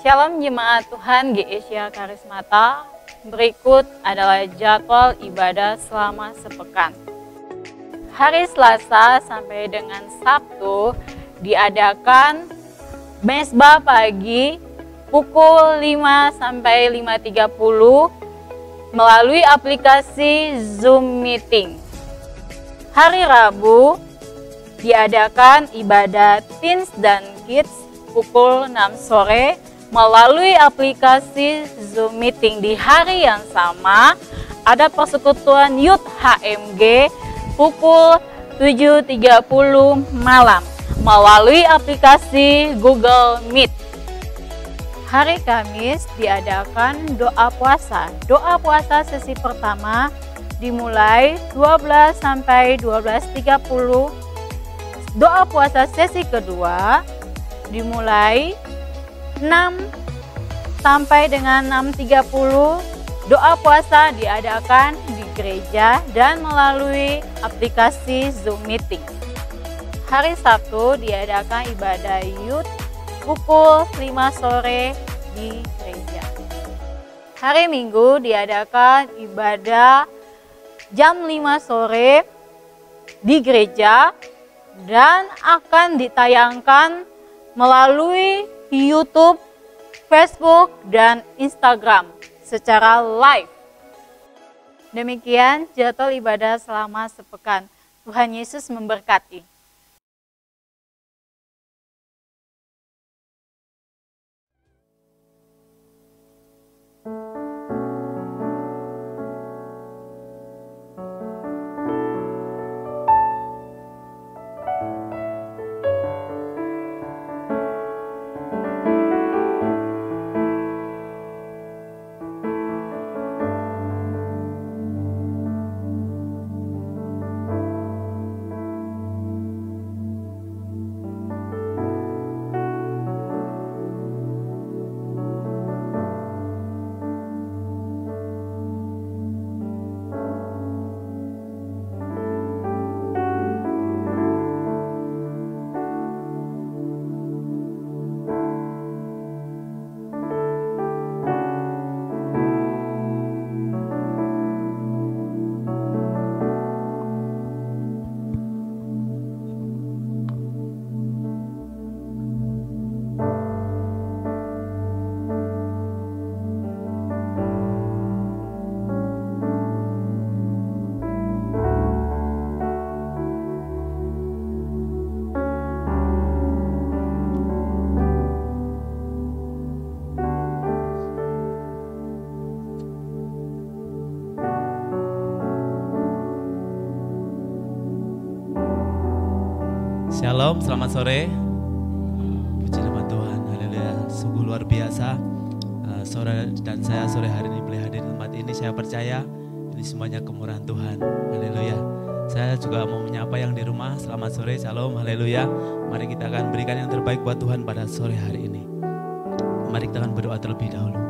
Shalom jemaat Tuhan GESIA Karismata. Berikut adalah jadwal ibadah selama sepekan. Hari Selasa sampai dengan Sabtu diadakan mesbah pagi pukul 5 sampai 5.30 melalui aplikasi Zoom Meeting. Hari Rabu diadakan ibadah Teens dan Kids pukul 6 sore melalui aplikasi Zoom Meeting. Di hari yang sama ada persekutuan Youth HMG pukul 7.30 malam melalui aplikasi Google Meet. Hari Kamis diadakan doa puasa. Doa puasa sesi pertama dimulai 12 sampai 12.30. Doa puasa sesi kedua dimulai 6 sampai dengan 6.30. Doa puasa diadakan di gereja dan melalui aplikasi Zoom Meeting. Hari Sabtu diadakan ibadah youth pukul 5 sore di gereja. Hari Minggu diadakan ibadah jam 5 sore di gereja dan akan ditayangkan melalui YouTube, Facebook, dan Instagram secara live. Demikian jadwal ibadah selama sepekan. Tuhan Yesus memberkati. Shalom, selamat sore. Puji nama Tuhan, haleluya. Sungguh luar biasa. Saudara dan saya sore hari ini boleh hadir di tempat ini. Saya percaya ini semuanya kemurahan Tuhan, haleluya. Saya juga mau menyapa yang di rumah. Selamat sore, shalom, haleluya. Mari kita akan berikan yang terbaik buat Tuhan pada sore hari ini. Mari kita akan berdoa terlebih dahulu.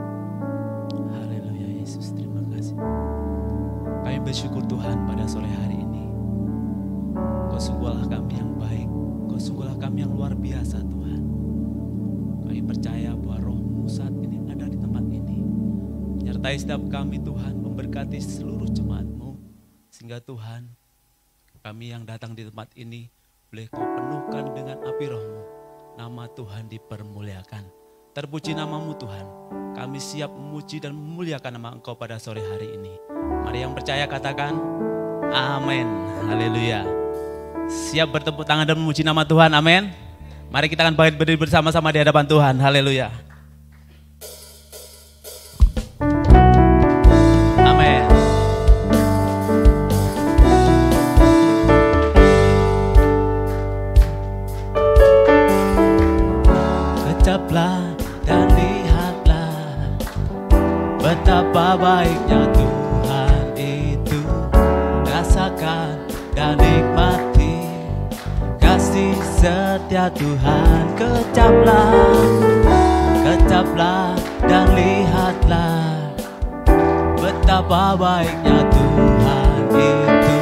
Haleluya, Yesus, terima kasih. Kami bersyukur Tuhan pada sore hari ini. Kau sungguhlah kami yang baik. Kau sungguhlah kami yang luar biasa Tuhan. Kami percaya bahwa roh-Mu saat ini ada di tempat ini. Menyertai setiap kami Tuhan, memberkati seluruh jemaat-Mu. Sehingga Tuhan, kami yang datang di tempat ini, boleh Kau penuhkan dengan api roh-Mu. Nama Tuhan dipermuliakan. Terpuji nama-Mu Tuhan. Kami siap memuji dan memuliakan nama Engkau pada sore hari ini. Mari yang percaya katakan, amin, haleluya. Siap bertepuk tangan dan memuji nama Tuhan, amin. Mari kita akan berdiri bersama-sama di hadapan Tuhan, haleluya. Amin. Kecaplah dan lihatlah betapa baiknya Tuhan itu. Rasakan dan nikmati kasih setia Tuhan. Kecaplah dan lihatlah betapa baiknya Tuhan itu.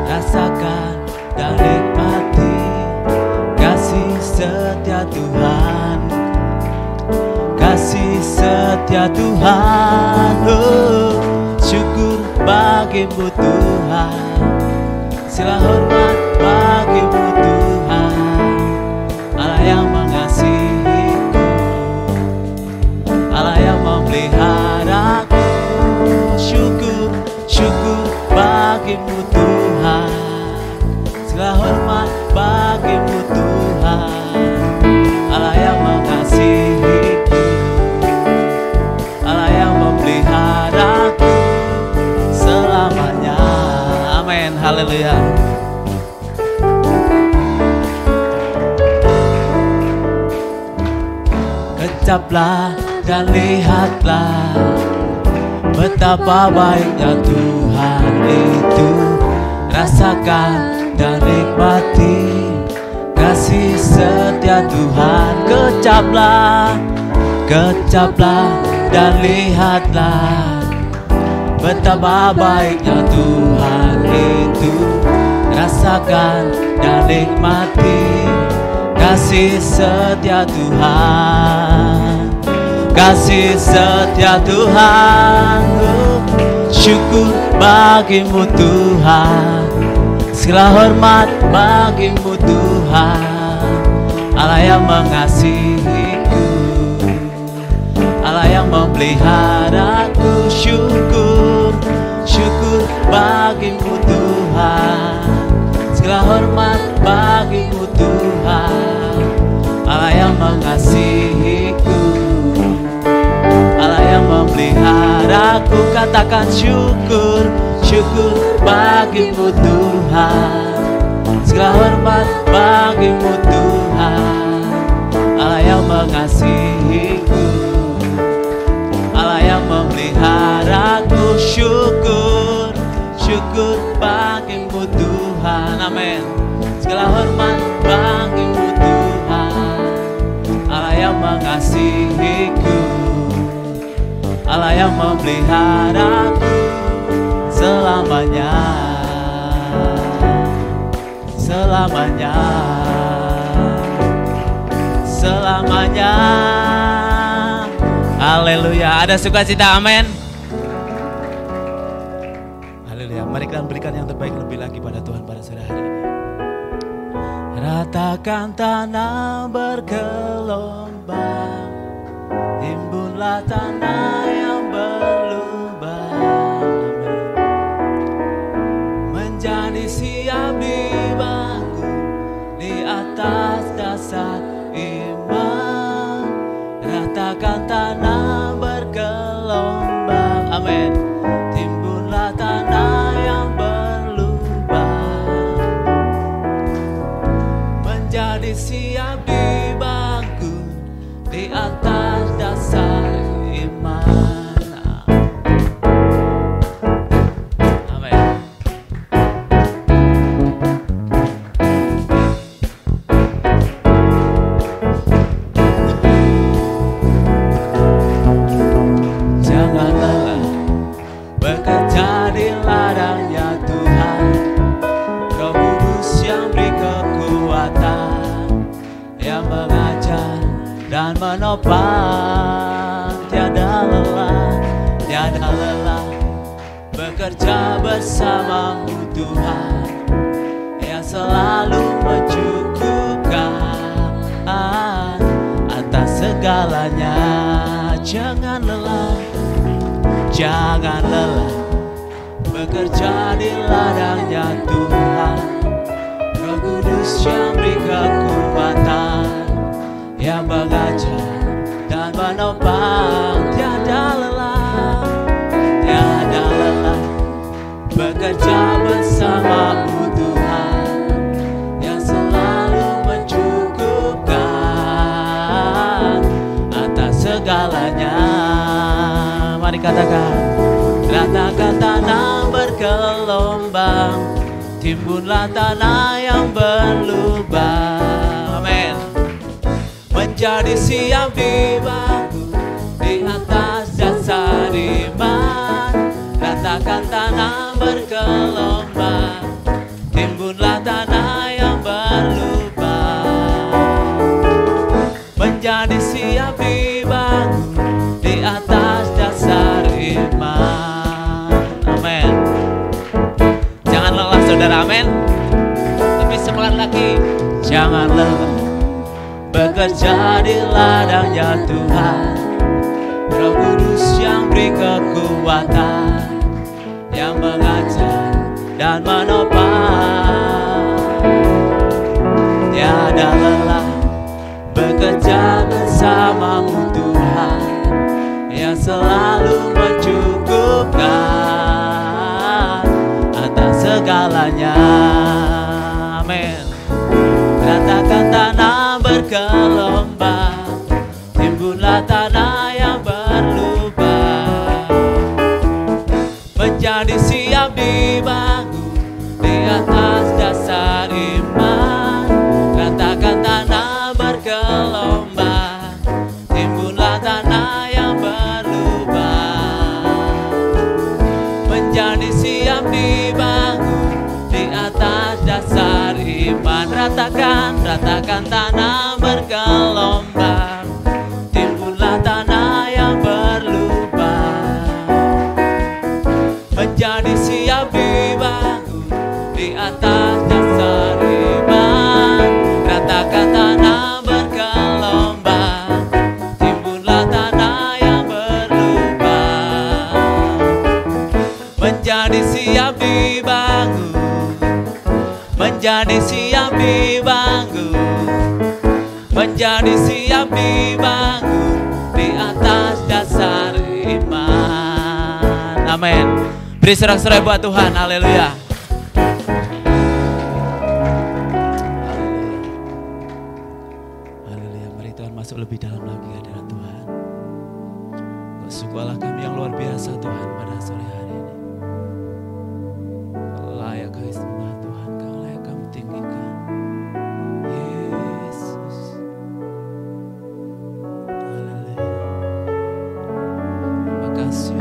Rasakan dan nikmati kasih setia Tuhan. setia Tuhan. Oh, syukur bagimu Tuhan, segala hormat bagimu Tuhan, Allah yang mengasihiku, Allah yang memeliharaku. Syukur, syukur bagimu Tuhan, segala hormat bagimu Tuhan, Allah yang mengasihiku, Allah yang memeliharaku selamanya. Amin, haleluya. Kecaplah dan lihatlah betapa baiknya Tuhan itu. Rasakan dan nikmati kasih setia Tuhan. Kecaplah, kecaplah dan lihatlah betapa baiknya Tuhan itu. Rasakan dan nikmati kasih setia Tuhan, kasih setia Tuhan. Oh, syukur bagimu Tuhan, segala hormat bagimu Tuhan, Allah yang mengasihiku, Allah yang memeliharaku. Syukur, syukur bagimu Tuhan, segala hormat bagimu Tuhan, Allah yang mengasihiku, Allah yang memeliharaku. Katakan syukur, syukur bagimu Tuhan, segala hormat bagimu Tuhan, Allah yang mengasihiku, Allah yang memeliharaku. Syukur, syukur bagimu Tuhan. Amin. Segala hormat bagimu Tuhan, Allah yang mengasihiku, Allah yang memeliharaku selamanya, selamanya, selamanya. Haleluya. Ada sukacita, amin. Haleluya. Mari kita berikan yang terbaik lebih lagi pada Tuhan pada sore hari ini. Ratakan tanah bergelombang, timbunlah tanah yang berlubang, menjadi siap dibangun di atas dasar iman. Ratakan tanah bergelombang, amin. Timbunlah tanah yang berlubang, menjadi siap dibangun di atas dasar iman. Amin. Jangan lelah bekerja di ladangnya Tuhan, Roh Kudus yang beri kekuatan, yang mengajar dan menopang. Tiada lelah, tiada lelah bekerja bersamamu Tuhan, yang selalu mencukupkan atas segalanya. Jangan lelah, jangan lelah bekerja di ladangnya Tuhan, Roh Kudus yang beri kekuatan, yang mengajar dan menopang. Tiada lelah, tiada lelah bekerja bersamamu Tuhan, yang selalu mencukupkan atas segalanya. Mari katakan, ratakan tanah bergelombang, timbunlah tanah yang berlubang, amin. Menjadi siap dibangun di atas dasar iman. Ratakan tanah bergelombang, timbunlah tanah yang berlubang, menjadi siap dibangun di Tuhan, Roh Kudus yang beri kekuatan, yang mengajar dan menopang. Tiada lelah bekerja bersamamu Tuhan, yang selalu mencukupkan atas segalanya. Amin. Ratakan tanah bergelombang, timbunlah tanah yang berlubang, menjadi siap dibangun di atas dasar iman. Ratakan tanah bergelombang, timbunlah tanah yang berlubang, menjadi siap dibangun di atas dasar iman. Ratakan tanah bergelombang, timbunlah tanah yang berlubang, menjadi siap dibangun di atas dasar iman. Ratakan tanah bergelombang, timbunlah tanah yang berlubang, menjadi siap dibangun, menjadi siap dibangun, menjadi siap dibangun di atas dasar iman. Amin. Beri sorak-sorai buat Tuhan. Haleluya. Haleluya. Mari Tuhan masuk lebih dalam lagi hadirat Tuhan. Sungguh Allah kami yang luar biasa Tuhan pada sore hari ini. Kau layak keistimewaan Tuhan, Kau layak kami tinggikan. Yesus. Haleluya. Terima kasih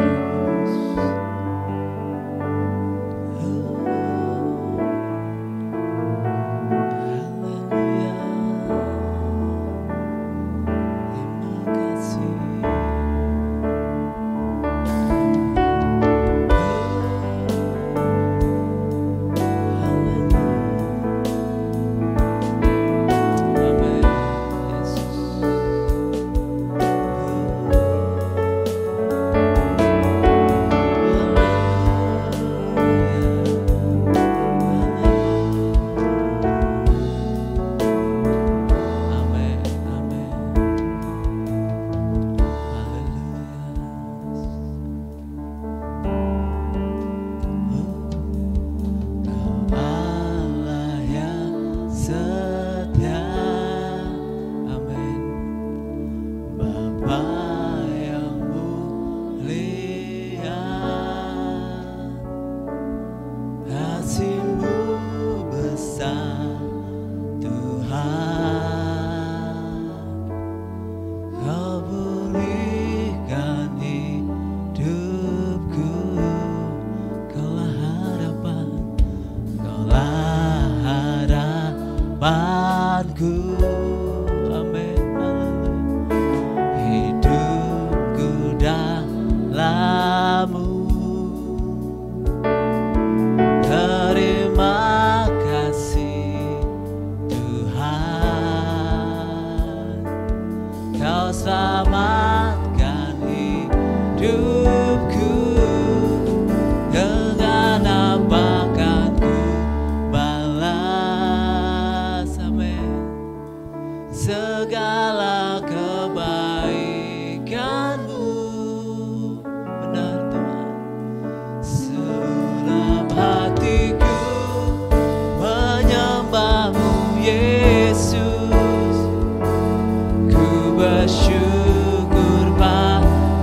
Yesus. Bersyukur padamu.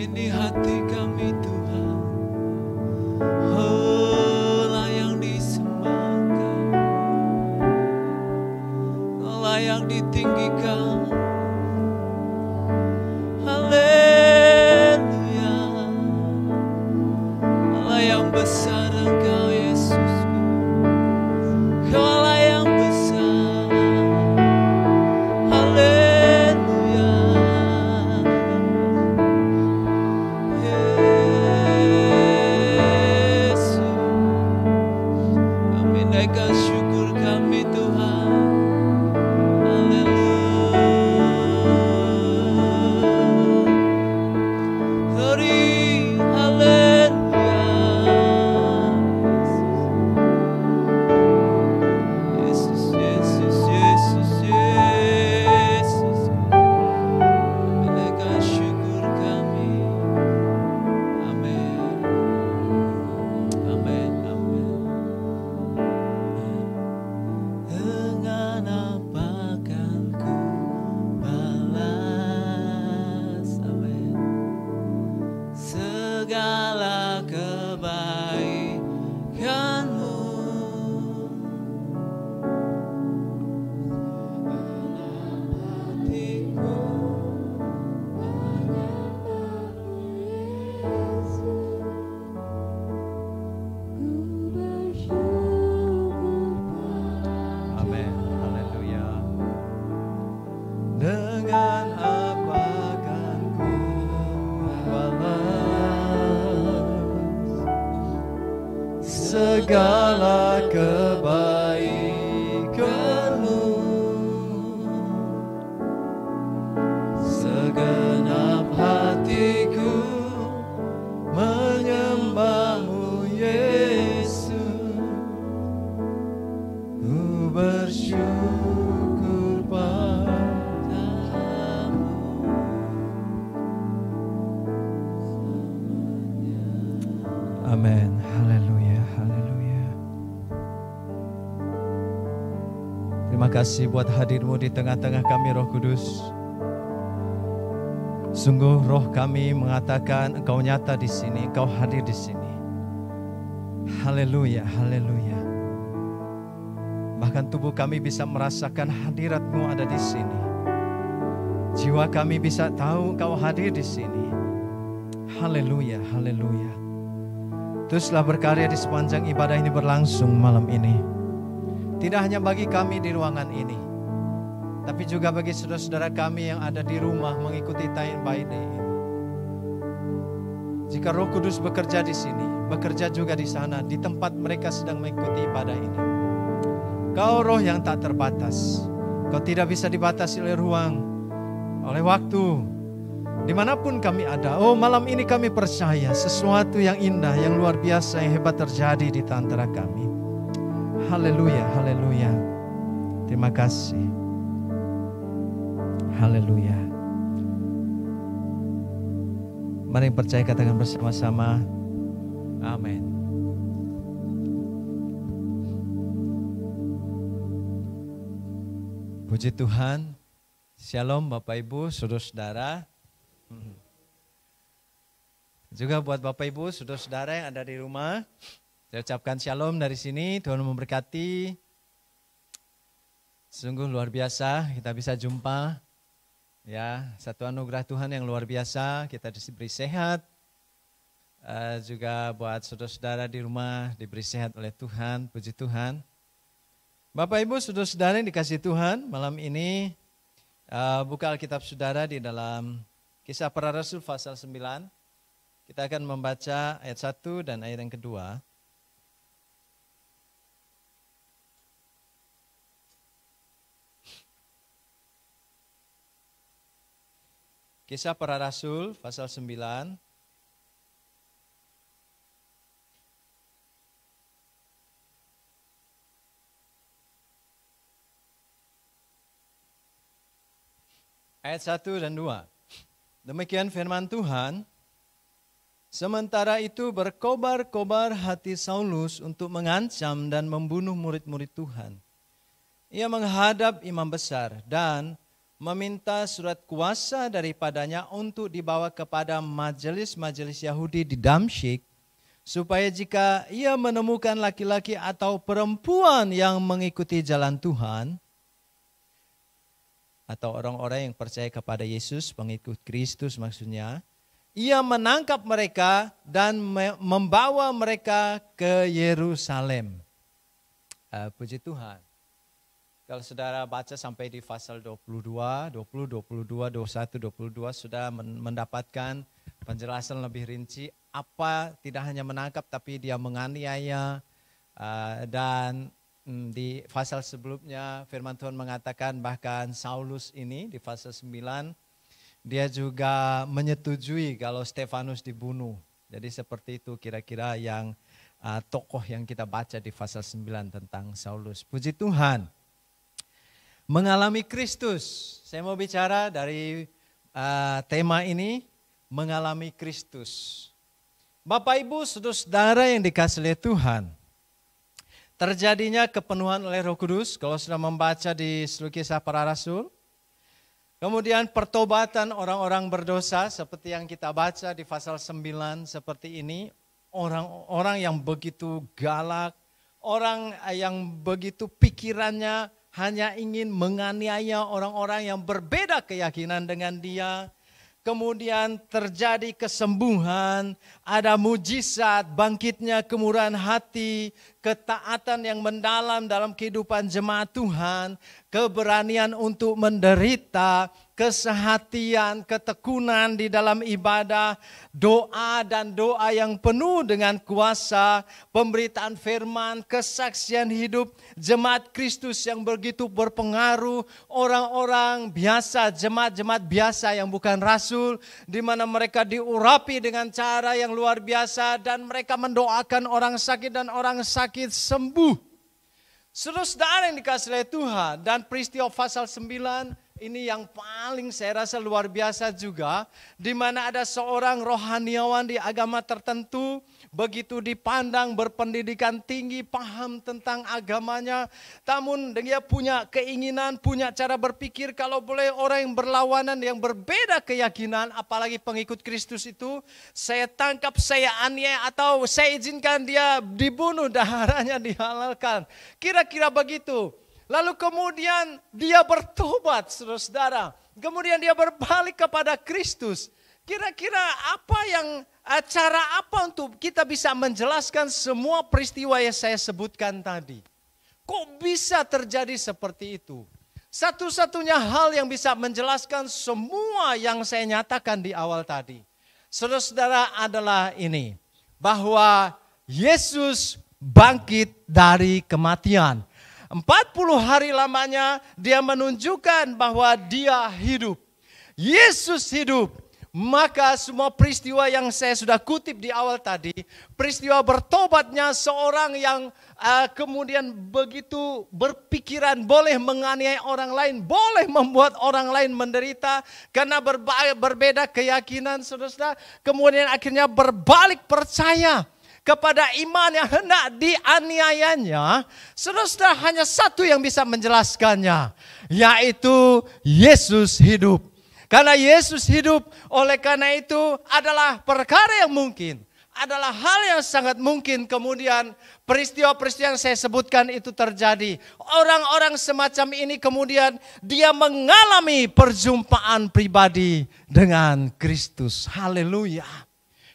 Ini hati kami Tuhan, oh layak disembahkan, layak ditinggikan. Haleluya, layak besar Engkau Yesusku, Kau layak besar. Haleluya, Yesus, kami naikkan syukur kami Tuhan. Segala kebaikan-Mu, segenap hatiku menyembah-Mu Yesus, ku bersyukur padamu. Amin. Haleluya, haleluya. Terima kasih buat hadir-Mu di tengah-tengah kami, Roh Kudus. Sungguh roh kami mengatakan Engkau nyata di sini, Engkau hadir di sini. Haleluya, haleluya. Bahkan tubuh kami bisa merasakan hadirat-Mu ada di sini. Jiwa kami bisa tahu Engkau hadir di sini. Haleluya, haleluya. Teruslah berkarya di sepanjang ibadah ini berlangsung malam ini. Tidak hanya bagi kami di ruangan ini, tapi juga bagi saudara-saudara kami yang ada di rumah mengikuti Time by Day ini. Jika Roh Kudus bekerja di sini, bekerja juga di sana, di tempat mereka sedang mengikuti ibadah ini. Kau Roh yang tak terbatas, Kau tidak bisa dibatasi oleh ruang, oleh waktu, dimanapun kami ada. Oh, malam ini kami percaya sesuatu yang indah, yang luar biasa, yang hebat terjadi di antara kami. Haleluya, haleluya. Terima kasih. Haleluya. Mari percaya, katakan bersama-sama. Amin. Puji Tuhan. Shalom Bapak Ibu, saudara-saudara. Juga buat Bapak Ibu, saudara-saudara yang ada di rumah, saya ucapkan shalom dari sini. Tuhan memberkati. Sungguh luar biasa kita bisa jumpa. Ya, satu anugerah Tuhan yang luar biasa, kita diberi sehat. Juga buat saudara-saudara di rumah diberi sehat oleh Tuhan, puji Tuhan. Bapak Ibu, saudara-saudara yang dikasihi Tuhan, malam ini buka Alkitab saudara di dalam Kisah Para Rasul pasal 9. Kita akan membaca ayat 1 dan ayat yang kedua. Kisah Para Rasul pasal 9. Ayat 1 dan 2. Demikian firman Tuhan. Sementara itu berkobar-kobar hati Saulus untuk mengancam dan membunuh murid-murid Tuhan. Ia menghadap imam besar dan meminta surat kuasa daripadanya untuk dibawa kepada majelis-majelis Yahudi di Damsyik, supaya jika ia menemukan laki-laki atau perempuan yang mengikuti jalan Tuhan, atau orang-orang yang percaya kepada Yesus, pengikut Kristus maksudnya, ia menangkap mereka dan membawa mereka ke Yerusalem. Puji Tuhan. Kalau saudara baca sampai di pasal 22, 21, 22 sudah mendapatkan penjelasan lebih rinci apa tidak hanya menangkap tapi dia menganiaya, dan di pasal sebelumnya firman Tuhan mengatakan bahkan Saulus ini di pasal 9 dia juga menyetujui kalau Stefanus dibunuh. Jadi seperti itu kira-kira yang tokoh yang kita baca di pasal 9 tentang Saulus. Puji Tuhan. Mengalami Kristus. Saya mau bicara dari tema ini, mengalami Kristus. Bapak Ibu, saudara yang dikasihi oleh Tuhan. Terjadinya kepenuhan oleh Roh Kudus, kalau sudah membaca di seluruh Kisah Para Rasul. Kemudian pertobatan orang-orang berdosa seperti yang kita baca di pasal 9 seperti ini. Orang-orang yang begitu galak, orang yang begitu pikirannya hanya ingin menganiaya orang-orang yang berbeda keyakinan dengan dia. Kemudian terjadi kesembuhan, ada mujizat, bangkitnya kemurahan hati, ketaatan yang mendalam dalam kehidupan jemaat Tuhan, keberanian untuk menderita, kesehatian, ketekunan di dalam ibadah, doa dan doa yang penuh dengan kuasa, pemberitaan firman, kesaksian hidup, jemaat Kristus yang begitu berpengaruh, orang-orang biasa, jemaat-jemaat biasa yang bukan rasul, di mana mereka diurapi dengan cara yang luar biasa dan mereka mendoakan orang sakit dan orang sakit sembuh. Saudara yang dikasihi oleh Tuhan, dan peristiwa pasal 9 ini yang paling saya rasa luar biasa juga, di mana ada seorang rohaniawan di agama tertentu, begitu dipandang berpendidikan tinggi, paham tentang agamanya, namun dia punya keinginan, punya cara berpikir kalau boleh orang yang berlawanan, yang berbeda keyakinan, apalagi pengikut Kristus itu, saya tangkap, saya aniaya atau saya izinkan dia dibunuh, darahnya dihalalkan. Kira-kira begitu. Lalu kemudian dia bertobat, saudara-saudara. Kemudian dia berbalik kepada Kristus. Kira-kira cara apa untuk kita bisa menjelaskan semua peristiwa yang saya sebutkan tadi? Kok bisa terjadi seperti itu? Satu-satunya hal yang bisa menjelaskan semua yang saya nyatakan di awal tadi, saudara-saudara, adalah ini. Bahwa Yesus bangkit dari kematian. 40 hari lamanya dia menunjukkan bahwa dia hidup. Yesus hidup. Maka semua peristiwa yang saya sudah kutip di awal tadi, peristiwa bertobatnya seorang yang kemudian begitu berpikiran boleh menganiaya orang lain, boleh membuat orang lain menderita karena berbeda keyakinan, saudara-saudara. Kemudian akhirnya berbalik percaya kepada iman yang hendak dianiayanya, saudara-saudara, hanya satu yang bisa menjelaskannya, yaitu Yesus hidup. Karena Yesus hidup, oleh karena itu adalah perkara yang mungkin, adalah hal yang sangat mungkin kemudian peristiwa-peristiwa yang saya sebutkan itu terjadi. Orang-orang semacam ini kemudian dia mengalami perjumpaan pribadi dengan Kristus. Haleluya.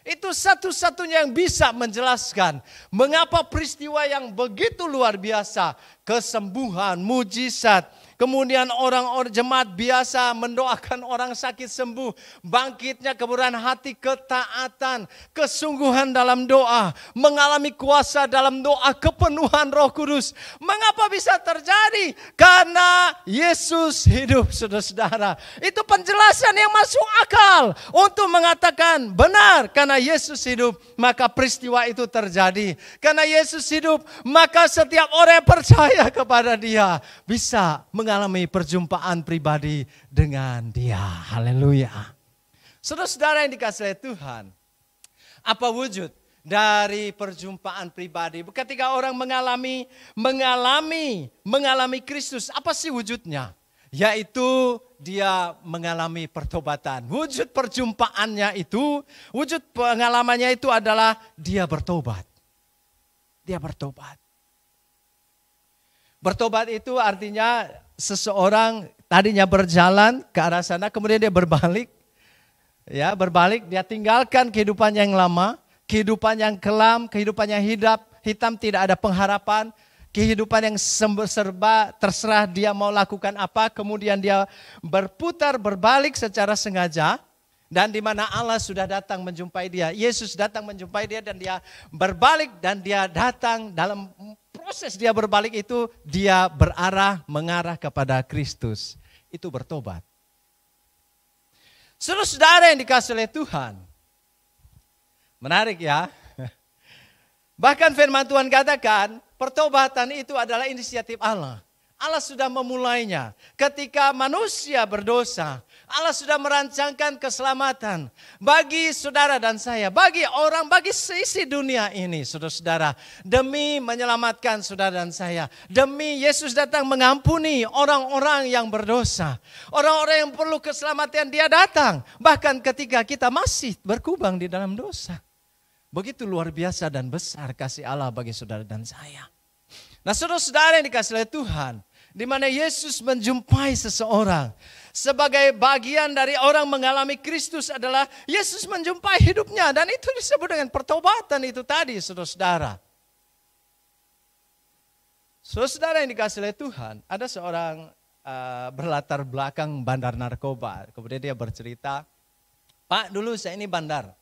Itu satu-satunya yang bisa menjelaskan mengapa peristiwa yang begitu luar biasa, kesembuhan, mujizat, kemudian orang-orang jemaat biasa mendoakan orang sakit sembuh, bangkitnya kemurahan hati, ketaatan, kesungguhan dalam doa, mengalami kuasa dalam doa, kepenuhan Roh Kudus. Mengapa bisa terjadi? Karena Yesus hidup, saudara-saudara. Itu penjelasan yang masuk akal untuk mengatakan benar, karena Yesus hidup, maka peristiwa itu terjadi. Karena Yesus hidup, maka setiap orang yang percaya kepada Dia bisa mengalami perjumpaan pribadi dengan Dia. Haleluya. Saudara-saudara yang dikasihi Tuhan, apa wujud dari perjumpaan pribadi? Ketika orang mengalami Kristus, apa sih wujudnya? Yaitu dia mengalami pertobatan. Wujud perjumpaannya itu, wujud pengalamannya itu adalah dia bertobat. Dia bertobat. Bertobat itu artinya seseorang tadinya berjalan ke arah sana, kemudian dia berbalik. Ya, berbalik, dia tinggalkan kehidupan yang lama, kehidupan yang kelam, kehidupan yang hitam, tidak ada pengharapan, kehidupan yang serba terserah dia mau lakukan apa, kemudian dia berputar berbalik secara sengaja, dan di mana Allah sudah datang menjumpai dia, Yesus datang menjumpai dia dan dia berbalik dan dia datang dalam proses dia berbalik itu dia mengarah kepada Kristus, itu bertobat. Saudara-saudara yang dikasihi oleh Tuhan, menarik ya. Bahkan firman Tuhan katakan, pertobatan itu adalah inisiatif Allah. Allah sudah memulainya. Ketika manusia berdosa, Allah sudah merancangkan keselamatan bagi saudara dan saya, bagi orang, bagi seisi dunia ini, saudara-saudara. Demi menyelamatkan saudara dan saya. Demi Yesus datang mengampuni orang-orang yang berdosa. Orang-orang yang perlu keselamatan dia datang. Bahkan ketika kita masih berkubang di dalam dosa. Begitu luar biasa dan besar kasih Allah bagi saudara dan saya. Nah, saudara-saudara yang dikasihi oleh Tuhan, di mana Yesus menjumpai seseorang sebagai bagian dari orang mengalami Kristus adalah Yesus menjumpai hidupnya, dan itu disebut dengan pertobatan itu tadi, saudara-saudara. Saudara-saudara yang dikasihi oleh Tuhan, ada seorang berlatar belakang bandar narkoba. Kemudian dia bercerita, "Pak, dulu saya ini bandar.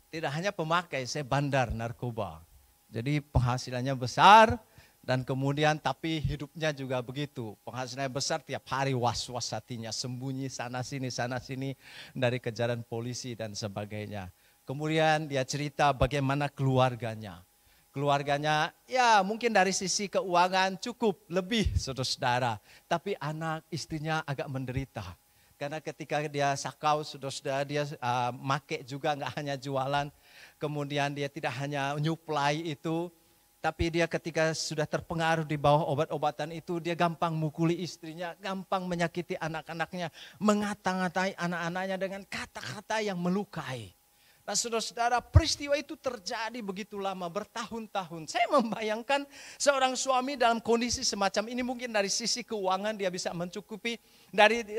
Tidak hanya pemakai, saya bandar narkoba. Jadi penghasilannya besar dan kemudian tapi hidupnya juga begitu. Penghasilannya besar, tiap hari was-was hatinya, sembunyi sana sini dari kejaran polisi dan sebagainya. Kemudian dia cerita bagaimana keluarganya. Keluarganya ya mungkin dari sisi keuangan cukup lebih saudara-saudara. Tapi anak istrinya agak menderita. Karena ketika dia sakau, saudara-saudara, dia make juga, nggak hanya jualan. Kemudian dia tidak hanya nyuplai itu, tapi dia ketika sudah terpengaruh di bawah obat-obatan itu, dia gampang mukuli istrinya, gampang menyakiti anak-anaknya, mengata-ngatai anak-anaknya dengan kata-kata yang melukai. Nah, saudara-saudara, peristiwa itu terjadi begitu lama, bertahun-tahun. Saya membayangkan seorang suami dalam kondisi semacam ini, mungkin dari sisi keuangan dia bisa mencukupi,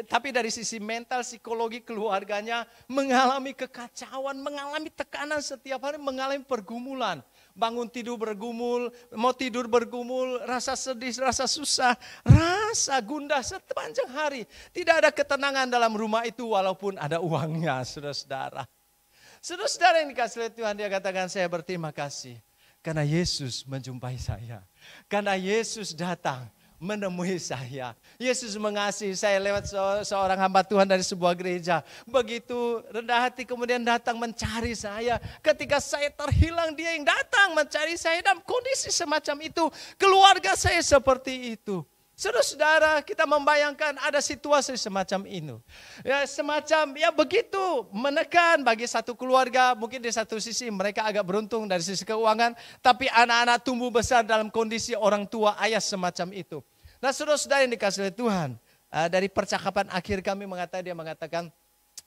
tapi dari sisi mental, psikologi keluarganya mengalami kekacauan, mengalami tekanan setiap hari, mengalami pergumulan. Bangun tidur bergumul, mau tidur bergumul, rasa sedih, rasa susah, rasa gundah sepanjang hari. Tidak ada ketenangan dalam rumah itu walaupun ada uangnya, saudara-saudara. Saudara-saudara yang dikasihi oleh Tuhan, dia katakan, saya berterima kasih karena Yesus menjumpai saya. Karena Yesus datang menemui saya. Yesus mengasihi saya lewat seorang hamba Tuhan dari sebuah gereja. Begitu rendah hati kemudian datang mencari saya. Ketika saya terhilang, dia yang datang mencari saya dalam kondisi semacam itu. Keluarga saya seperti itu. Saudara-saudara, kita membayangkan ada situasi semacam ini. Ya, semacam ya begitu menekan bagi satu keluarga. Mungkin di satu sisi mereka agak beruntung dari sisi keuangan, tapi anak-anak tumbuh besar dalam kondisi orang tua ayah semacam itu. Nah, saudara-saudara yang dikasihi oleh Tuhan, dari percakapan akhir kami dia mengatakan,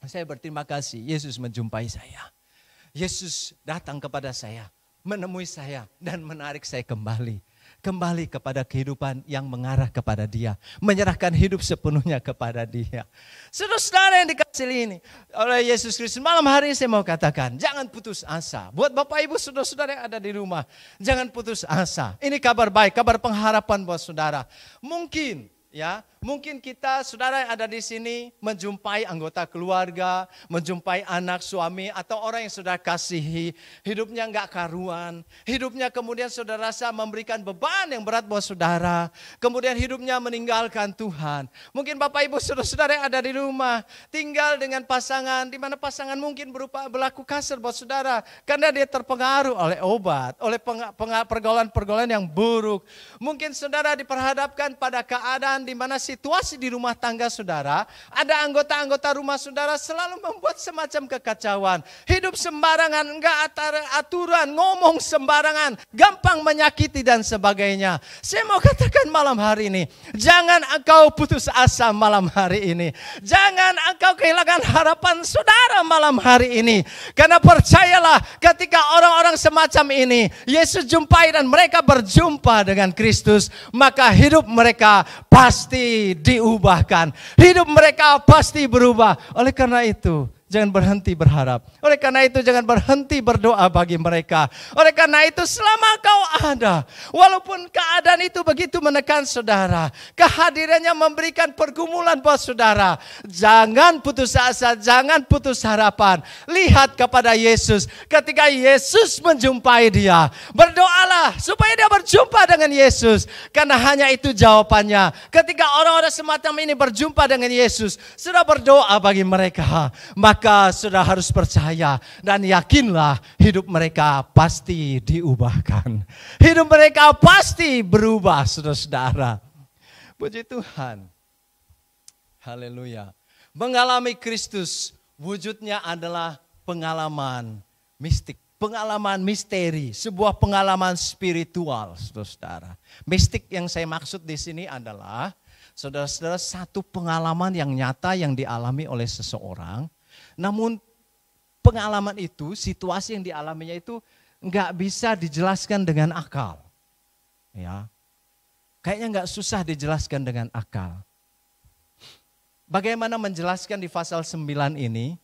saya berterima kasih Yesus menjumpai saya. Yesus datang kepada saya, menemui saya dan menarik saya kembali kepada kehidupan yang mengarah kepada Dia, menyerahkan hidup sepenuhnya kepada Dia. Saudara-saudara yang dikasihi ini oleh Yesus Kristus, malam hari ini saya mau katakan, jangan putus asa. Buat Bapak Ibu, saudara-saudara yang ada di rumah, jangan putus asa. Ini kabar baik, kabar pengharapan buat saudara. Mungkin kita, saudara yang ada di sini, menjumpai anggota keluarga, menjumpai anak, suami, atau orang yang saudara kasihi, hidupnya enggak karuan, hidupnya kemudian saudara rasa memberikan beban yang berat buat saudara, kemudian hidupnya meninggalkan Tuhan. Mungkin Bapak Ibu saudara-saudara yang ada di rumah, tinggal dengan pasangan, di mana pasangan mungkin berlaku kasar buat saudara, karena dia terpengaruh oleh obat, oleh pergaulan-pergaulan yang buruk. Mungkin saudara diperhadapkan pada keadaan di mana situasi di rumah tangga saudara, ada anggota-anggota rumah saudara selalu membuat semacam kekacauan. Hidup sembarangan, enggak aturan, ngomong sembarangan, gampang menyakiti dan sebagainya. Saya mau katakan malam hari ini, jangan engkau putus asa malam hari ini. Jangan engkau kehilangan harapan saudara malam hari ini. Karena percayalah, ketika orang-orang semacam ini Yesus jumpai dan mereka berjumpa dengan Kristus, maka hidup mereka pasti diubahkan. Hidup mereka pasti berubah. Oleh karena itu, jangan berhenti berharap. Oleh karena itu jangan berhenti berdoa bagi mereka. Oleh karena itu selama kau ada, walaupun keadaan itu begitu menekan saudara, kehadirannya memberikan pergumulan buat saudara, jangan putus asa, jangan putus harapan. Lihat kepada Yesus. Ketika Yesus menjumpai dia, berdoalah supaya dia berjumpa dengan Yesus. Karena hanya itu jawabannya. Ketika orang-orang semacam ini berjumpa dengan Yesus, sudah berdoa bagi mereka, maka sudah harus percaya dan yakinlah hidup mereka pasti diubahkan. Hidup mereka pasti berubah, saudara-saudara. Puji Tuhan. Haleluya. Mengalami Kristus wujudnya adalah pengalaman mistik, pengalaman misteri, sebuah pengalaman spiritual, saudara-saudara. Mistik yang saya maksud di sini adalah, saudara-saudara, satu pengalaman yang nyata yang dialami oleh seseorang. Namun pengalaman itu, situasi yang dialaminya itu nggak bisa dijelaskan dengan akal. Ya, kayaknya nggak susah dijelaskan dengan akal. Bagaimana menjelaskan di pasal 9 ini,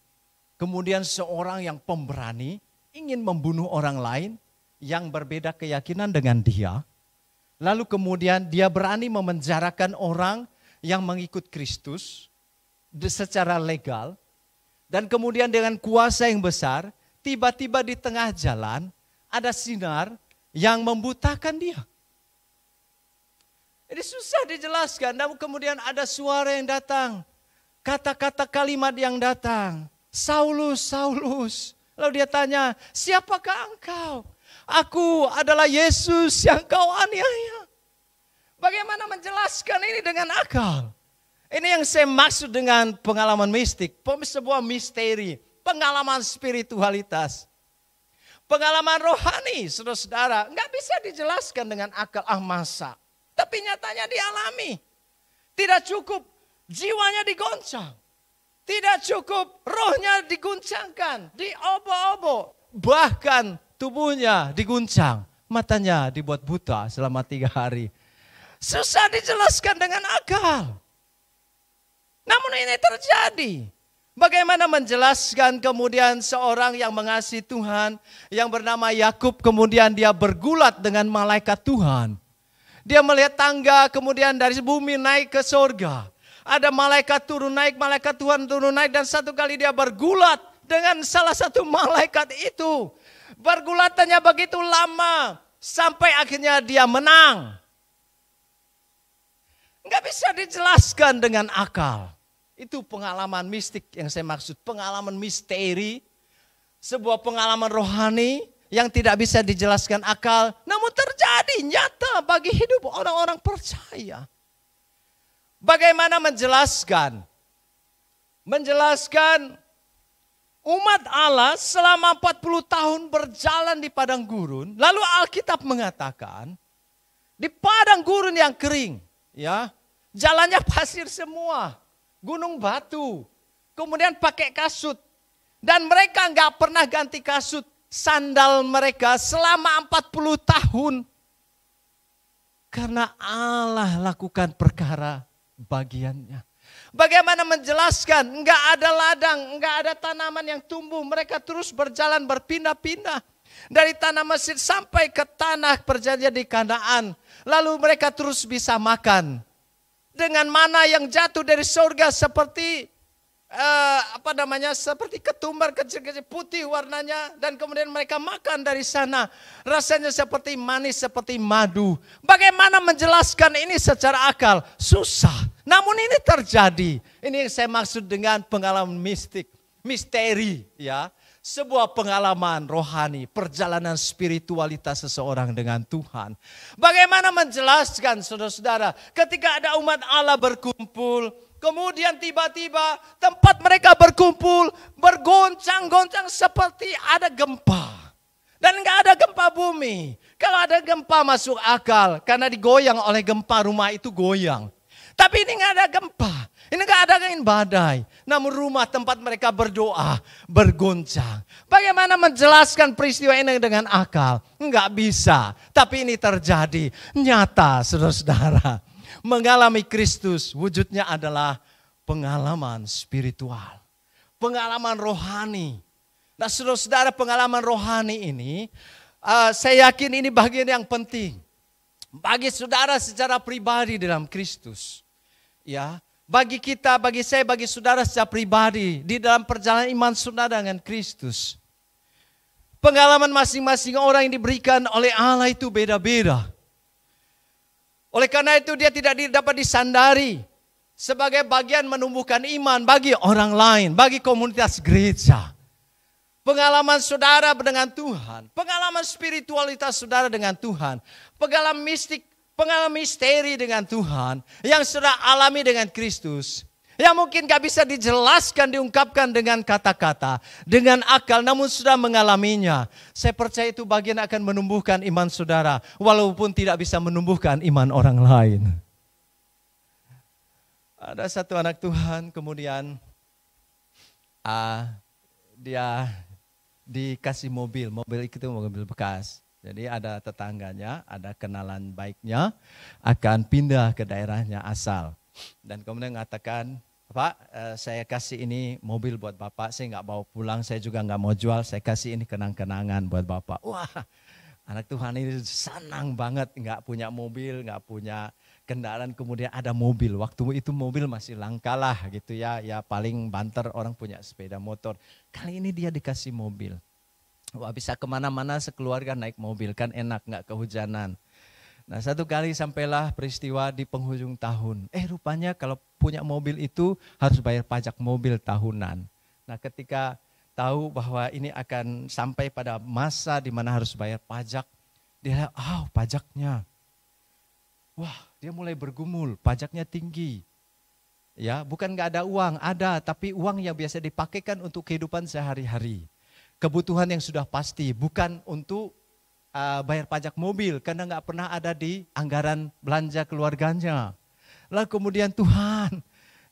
kemudian seorang yang pemberani ingin membunuh orang lain yang berbeda keyakinan dengan dia. Lalu kemudian dia berani memenjarakan orang yang mengikut Kristus secara legal. Dan kemudian dengan kuasa yang besar, tiba-tiba di tengah jalan ada sinar yang membutakan dia. Ini susah dijelaskan, namun kemudian ada suara yang datang. Kata-kata kalimat yang datang. Saulus, Saulus. Lalu dia tanya, siapakah engkau? Aku adalah Yesus yang kau aniaya. Bagaimana menjelaskan ini dengan akal? Ini yang saya maksud dengan pengalaman mistik, sebuah misteri, pengalaman spiritualitas. Pengalaman rohani, saudara-saudara, nggak bisa dijelaskan dengan akal, masa. Tapi nyatanya dialami. Tidak cukup jiwanya digoncang. Tidak cukup rohnya diguncangkan, diobo-obo. Bahkan tubuhnya diguncang, matanya dibuat buta selama 3 hari. Susah dijelaskan dengan akal. Namun ini terjadi. Bagaimana menjelaskan kemudian seorang yang mengasihi Tuhan, yang bernama Yakub, kemudian dia bergulat dengan malaikat Tuhan. Dia melihat tangga kemudian dari bumi naik ke surga. Ada malaikat turun naik, malaikat Tuhan turun naik, dan satu kali dia bergulat dengan salah satu malaikat itu. Bergulatannya begitu lama sampai akhirnya dia menang. Nggak bisa dijelaskan dengan akal. Itu pengalaman mistik yang saya maksud. Pengalaman misteri. Sebuah pengalaman rohani yang tidak bisa dijelaskan akal. Namun terjadi nyata bagi hidup orang-orang percaya. Bagaimana menjelaskan? Menjelaskan umat Allah selama 40 tahun berjalan di padang gurun. Lalu Alkitab mengatakan di padang gurun yang kering. Ya, jalannya pasir semua. Gunung batu, kemudian pakai kasut. Dan mereka nggak pernah ganti kasut sandal mereka selama 40 tahun. Karena Allah lakukan perkara bagiannya. Bagaimana menjelaskan? Nggak ada ladang, nggak ada tanaman yang tumbuh. Mereka terus berjalan berpindah-pindah. Dari tanah Mesir sampai ke tanah perjanjian di Kanaan. Lalu mereka terus bisa makan. Dengan mana yang jatuh dari surga seperti seperti ketumbar kecil-kecil putih warnanya, dan kemudian mereka makan dari sana. Rasanya seperti manis, seperti madu. Bagaimana menjelaskan ini secara akal? Susah. Namun ini terjadi. Ini yang saya maksud dengan pengalaman mistik. misteri, ya. Sebuah pengalaman rohani, perjalanan spiritualitas seseorang dengan Tuhan. Bagaimana menjelaskan saudara-saudara ketika ada umat Allah berkumpul, kemudian tiba-tiba tempat mereka berkumpul bergoncang-goncang seperti ada gempa. Dan enggak ada gempa bumi. Kalau ada gempa masuk akal, karena digoyang oleh gempa rumah itu goyang. Tapi ini enggak ada gempa. Ini enggak ada angin badai. Namun rumah tempat mereka berdoa bergoncang. Bagaimana menjelaskan peristiwa ini dengan akal? Enggak bisa. Tapi ini terjadi. Nyata saudara-saudara. Mengalami Kristus wujudnya adalah pengalaman spiritual. Pengalaman rohani. Nah saudara-saudara, pengalaman rohani ini saya yakin ini bagian yang penting. Bagi saudara secara pribadi dalam Kristus. Ya. Bagi kita, bagi saya, bagi saudara secara pribadi di dalam perjalanan iman saudara dengan Kristus. Pengalaman masing-masing orang yang diberikan oleh Allah itu beda-beda. Oleh karena itu dia tidak dapat disandari sebagai bagian menumbuhkan iman bagi orang lain, bagi komunitas gereja. Pengalaman saudara dengan Tuhan, pengalaman spiritualitas saudara dengan Tuhan, pengalaman mistik, pengalaman misteri dengan Tuhan yang sudah alami dengan Kristus. Yang mungkin gak bisa dijelaskan, diungkapkan dengan kata-kata, dengan akal, namun sudah mengalaminya. Saya percaya itu bagian akan menumbuhkan iman saudara, walaupun tidak bisa menumbuhkan iman orang lain. Ada satu anak Tuhan, kemudian dia dikasih mobil itu mobil bekas. Jadi ada tetangganya, ada kenalan baiknya, akan pindah ke daerahnya asal. Dan kemudian mengatakan, Pak, saya kasih ini mobil buat Bapak, saya nggak bawa pulang, saya juga nggak mau jual, saya kasih ini kenang-kenangan buat Bapak. Wah, anak Tuhan ini senang banget, nggak punya mobil, nggak punya kendaraan, kemudian ada mobil. Waktu itu mobil masih langka lah gitu ya, ya paling banter orang punya sepeda motor. Kali ini dia dikasih mobil. Wah, bisa kemana-mana sekeluarga naik mobil, kan enak, nggak kehujanan. Nah satu kali sampailah peristiwa di penghujung tahun. Rupanya kalau punya mobil itu harus bayar pajak mobil tahunan. Nah ketika tahu bahwa ini akan sampai pada masa di mana harus bayar pajak, dia lihat, pajaknya. Wah, dia mulai bergumul, pajaknya tinggi. Ya, bukan nggak ada uang, ada, tapi uang yang biasa dipakaikan untuk kehidupan sehari-hari. Kebutuhan yang sudah pasti, bukan untuk bayar pajak mobil, karena nggak pernah ada di anggaran belanja keluarganya. Lalu kemudian Tuhan,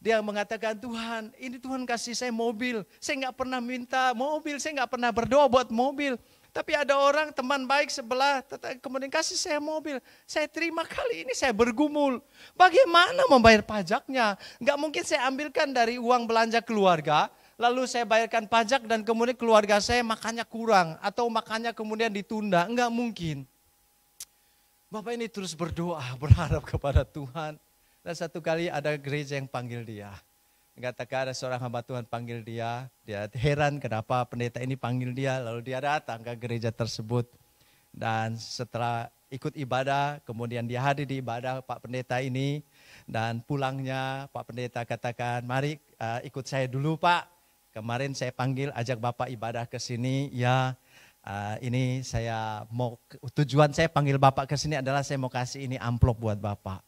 dia mengatakan, Tuhan, ini Tuhan kasih saya mobil, saya nggak pernah minta mobil, saya nggak pernah berdoa buat mobil. Tapi ada orang teman baik sebelah, kemudian kasih saya mobil, saya terima. Kali ini saya bergumul, bagaimana membayar pajaknya? Nggak mungkin saya ambilkan dari uang belanja keluarga, lalu saya bayarkan pajak dan kemudian keluarga saya makannya kurang atau makannya kemudian ditunda. Enggak mungkin. Bapak ini terus berdoa, berharap kepada Tuhan. Dan satu kali ada gereja yang panggil dia. Katakan ada seorang hamba Tuhan panggil dia. Dia heran kenapa pendeta ini panggil dia. Lalu dia datang ke gereja tersebut. Dan setelah ikut ibadah, kemudian dia hadir di ibadah Pak Pendeta ini. Dan pulangnya Pak Pendeta katakan, mari ikut saya dulu Pak. Kemarin saya panggil, ajak Bapak ibadah ke sini, ya ini saya mau, tujuan saya panggil Bapak ke sini adalah saya mau kasih ini amplop buat Bapak.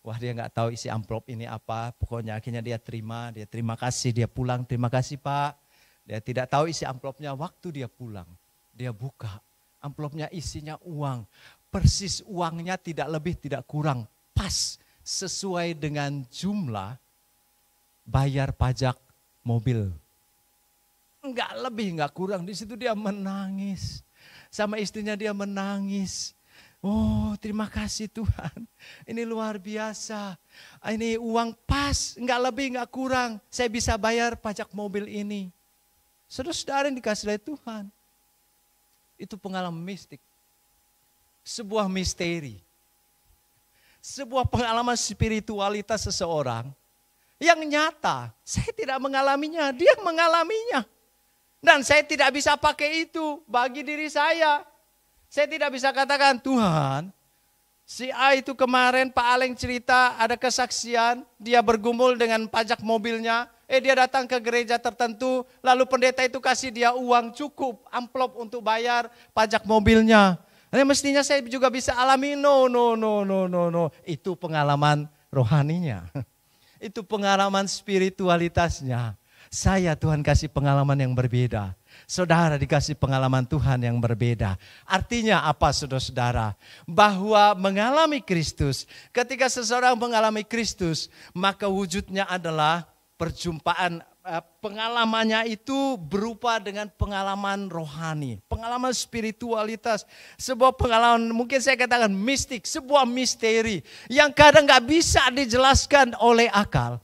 Wah dia nggak tahu isi amplop ini apa, pokoknya akhirnya dia terima kasih, dia pulang, terima kasih Pak. Dia tidak tahu isi amplopnya, waktu dia pulang, dia buka, amplopnya isinya uang, persis uangnya tidak lebih tidak kurang, pas sesuai dengan jumlah bayar pajak mobil. Enggak lebih, enggak kurang. Di situ dia menangis. Sama istrinya dia menangis. Oh, terima kasih Tuhan. Ini luar biasa. Ini uang pas, enggak lebih, enggak kurang. Saya bisa bayar pajak mobil ini. Saudara-saudara yang dikasih oleh Tuhan. Itu pengalaman mistik. Sebuah misteri. Sebuah pengalaman spiritualitas seseorang yang nyata. Saya tidak mengalaminya, dia mengalaminya. Dan saya tidak bisa pakai itu bagi diri saya. Saya tidak bisa katakan, Tuhan, si A itu kemarin Pak Aleng cerita ada kesaksian, dia bergumul dengan pajak mobilnya, Dia datang ke gereja tertentu, lalu pendeta itu kasih dia uang cukup, amplop untuk bayar pajak mobilnya. Mestinya saya juga bisa alami. No. Itu pengalaman rohaninya. Itu pengalaman spiritualitasnya. Saya Tuhan kasih pengalaman yang berbeda. Saudara dikasih pengalaman Tuhan yang berbeda. Artinya apa saudara-saudara? Bahwa mengalami Kristus, ketika seseorang mengalami Kristus, maka wujudnya adalah perjumpaan, pengalamannya itu berupa dengan pengalaman rohani, pengalaman spiritualitas, sebuah pengalaman mungkin saya katakan mistik, sebuah misteri yang kadang gak bisa dijelaskan oleh akal.